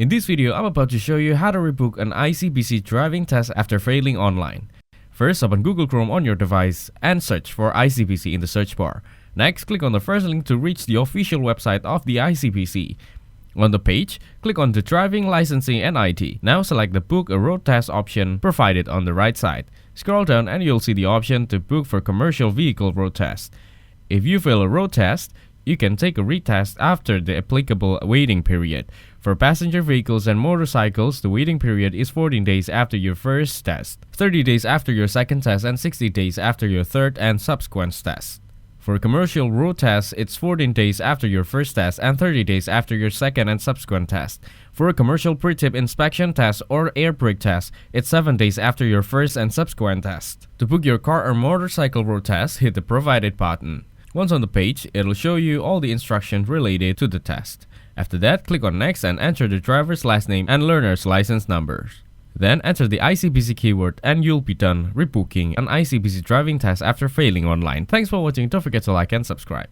In this video, I'm about to show you how to rebook an ICBC driving test after failing online. First, open Google Chrome on your device and search for ICBC in the search bar. Next, click on the first link to reach the official website of the ICBC. On the page, click on the Driving, Licensing and IT. Now select the Book a Road Test option provided on the right side. Scroll down and you'll see the option to book for commercial vehicle road test. If you fail a road test, you can take a retest after the applicable waiting period. For passenger vehicles and motorcycles, the waiting period is 14 days after your first test, 30 days after your second test, and 60 days after your third and subsequent test. For commercial road tests, it's 14 days after your first test and 30 days after your second and subsequent test. For a commercial pre-tip inspection test or air brake test, it's 7 days after your first and subsequent test. To book your car or motorcycle road test, hit the provided button. Once on the page, it'll show you all the instructions related to the test. After that, click on Next and enter the driver's last name and learner's license numbers. Then enter the ICBC keyword and you'll be done rebooking an ICBC driving test after failing online. Thanks for watching. Don't forget to like and subscribe.